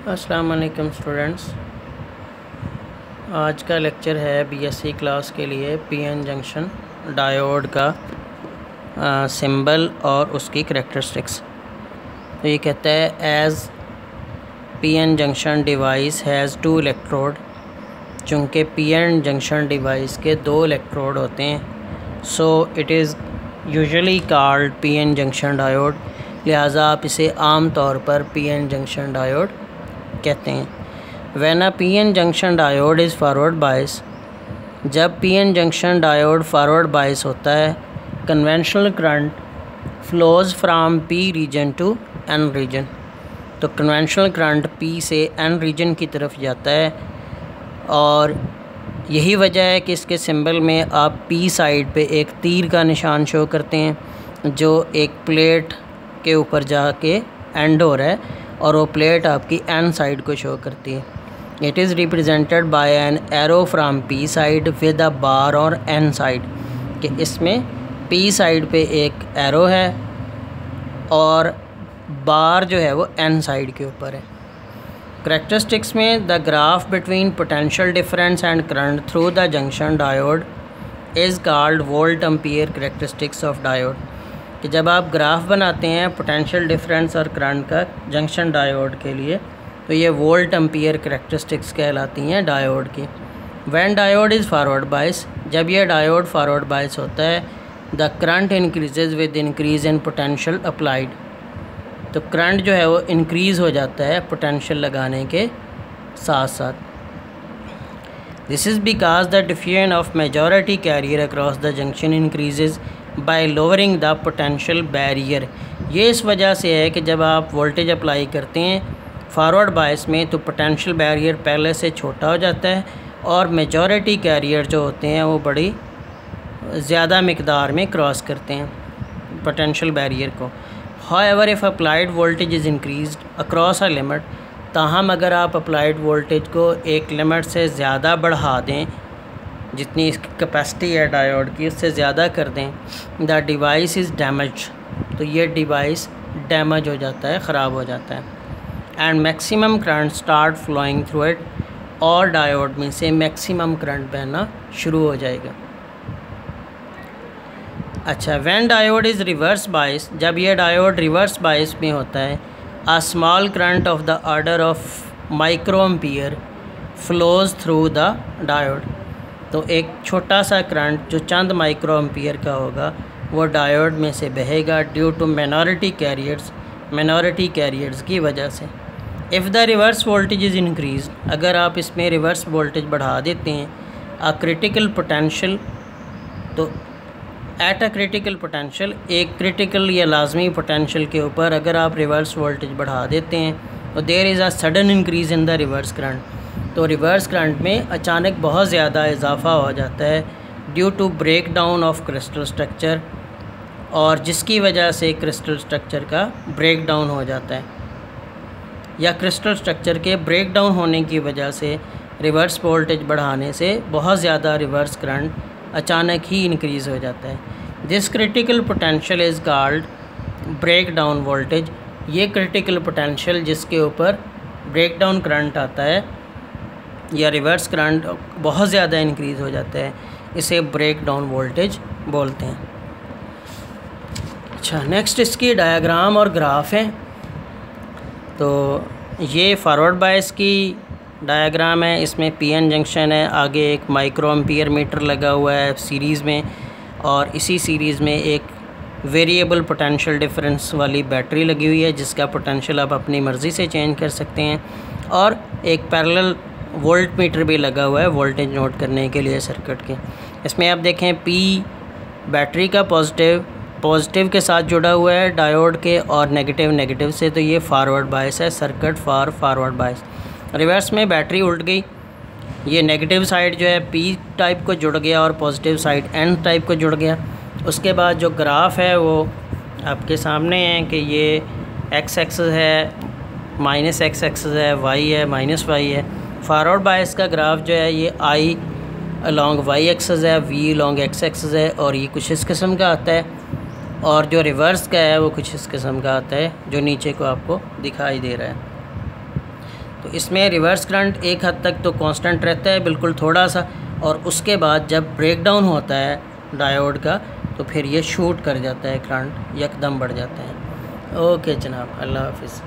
अस्सलाम वालेकुम स्टूडेंट्स। आज का लेक्चर है बीएससी क्लास के लिए पीएन जंक्शन डायोड का सिंबल और उसकी करैक्टरिस्टिक्स। तो ये कहता है as P N junction device has two electrode. चूँकि पीएन जंक्शन डिवाइस के दो इलेक्ट्रोड होते हैं, so it is usually called P N junction diode. लिहाजा आप इसे आम तौर पर पीएन जंक्शन डायोड कहते हैं। When a PN junction diode is forward bias, जब PN junction diode forward bias होता है, conventional current flows from P region to N region. तो कन्वेंशनल करंट पी से एन रीजन की तरफ जाता है, और यही वजह है कि इसके सिंबल में आप पी साइड पे एक तीर का निशान शो करते हैं जो एक प्लेट के ऊपर जाके एंड हो रहा है, और वो प्लेट आपकी एन साइड को शो करती है। It is represented by an arrow from P side with a bar और एन साइड, कि इसमें पी साइड पे एक एरो है और बार जो है वो एन साइड के ऊपर है। करैक्टरिस्टिक्स में the graph between potential difference and current through the junction diode is called volt ampere characteristics of diode. कि जब आप ग्राफ बनाते हैं पोटेंशियल डिफरेंस और करंट का जंक्शन डायोड के लिए, तो ये वोल्ट एम्पियर करैक्टरिस्टिक्स कहलाती हैं डायोड की। When diode is forward bias, जब यह डायोड फॉरवर्ड बायस होता है, the current increases with increase in potential applied. तो करंट जो है वो इंक्रीज़ हो जाता है पोटेंशियल लगाने के साथ साथ। This is because the diffusion of majority carrier across the junction increases by lowering the potential barrier. ये इस वजह से है कि जब आप वोल्टेज अप्लाई करते हैं फॉरवर्ड बायस में, तो पोटेंशियल बैरियर पहले से छोटा हो जाता है और मेजॉरिटी कैरियर जो होते हैं वो बड़ी ज़्यादा मिकदार में क्रॉस करते हैं पोटेंशियल बैरियर को। However if applied voltage is increased across a limit, ताहम अगर आप अप्लाइड वोल्टेज को एक लिमिट से ज़्यादा बढ़ा दें, जितनी इसकी कैपेसिटी है डायोड की उससे ज़्यादा कर दें, द डिवाइस इज़ डैमेज, तो ये डिवाइस डैमेज हो जाता है, ख़राब हो जाता है। And maximum current start flowing through it, और डायोड में से मैक्सिमम करंट बहना शुरू हो जाएगा। अच्छा, when diode is reverse bias, जब यह डायोड रिवर्स बायस में होता है, a small current of the order of microampere flows through the diode. तो एक छोटा सा करंट जो चंद माइक्रो एम्पियर का होगा वो डायोड में से बहेगा ड्यू टू मिनॉरिटी कैरियर्स की वजह से। If the reverse voltage is increase, अगर आप इसमें रिवर्स वोल्टेज बढ़ा देते हैं, अ क्रिटिकल पोटेंशियल, तो एट अ क्रिटिकल पोटेंशियल, एक क्रिटिकल या लाजमी पोटेंशियल के ऊपर अगर आप रिवर्स वोल्टेज बढ़ा देते हैं, तो there is a sudden increase in the reverse current. तो रिवर्स करंट में अचानक बहुत ज़्यादा इजाफा हो जाता है due to breakdown of crystal structure, और जिसकी वजह से क्रिस्टल स्ट्रक्चर का ब्रेक डाउन हो जाता है, या क्रिस्टल स्ट्रक्चर के ब्रेक डाउन होने की वजह से रिवर्स वोल्टेज बढ़ाने से बहुत ज़्यादा रिवर्स करंट अचानक ही इंक्रीज़ हो जाता है। This critical potential is called breakdown voltage. ये क्रिटिकल पोटेंशियल जिसके ऊपर ब्रेक डाउन करंट आता है या रिवर्स करंट बहुत ज़्यादा इंक्रीज़ हो जाता है, इसे ब्रेक डाउन वोल्टेज बोलते हैं। अच्छा, नेक्स्ट इसकी डायग्राम और ग्राफ है। तो ये फॉरवर्ड बायस की डायग्राम है, इसमें पीएन जंक्शन है, आगे एक माइक्रो एम्पियर मीटर लगा हुआ है सीरीज़ में, और इसी सीरीज़ में एक वेरिएबल पोटेंशियल डिफरेंस वाली बैटरी लगी हुई है जिसका पोटेंशियल आप अपनी मर्ज़ी से चेंज कर सकते हैं, और एक पैरेलल वोल्ट मीटर भी लगा हुआ है वोल्टेज नोट करने के लिए सर्किट के। इसमें आप देखें पी बैटरी का पॉजिटिव के साथ जुड़ा हुआ है डायोड के, और नेगेटिव से, तो ये फॉरवर्ड बायस है, circuit for forward bias. Reverse में बैटरी उल्ट गई, ये नेगेटिव साइड जो है पी टाइप को जुड़ गया और पॉजिटिव साइड एन टाइप को जुड़ गया। उसके बाद जो ग्राफ है वो आपके सामने है कि ये एक्स एक्सिस है, माइनस एक्स एक्सिस है, वाई है, माइनस वाई है। फॉरवर्ड बायस का ग्राफ जो है ये आई अलॉन्ग वाई एक्सिस है, वी अलॉन्ग एक्स एक्सिस है, और ये कुछ इस किस्म का आता है, और जो रिवर्स का है वो कुछ इस किस्म का आता है जो नीचे को आपको दिखाई दे रहा है। तो इसमें रिवर्स करंट एक हद तक तो कांस्टेंट रहता है, बिल्कुल थोड़ा सा, और उसके बाद जब ब्रेक डाउन होता है डायोड का तो फिर ये शूट कर जाता है, करंट यकदम बढ़ जाता है। ओके जनाब, अल्लाह हाफिज़।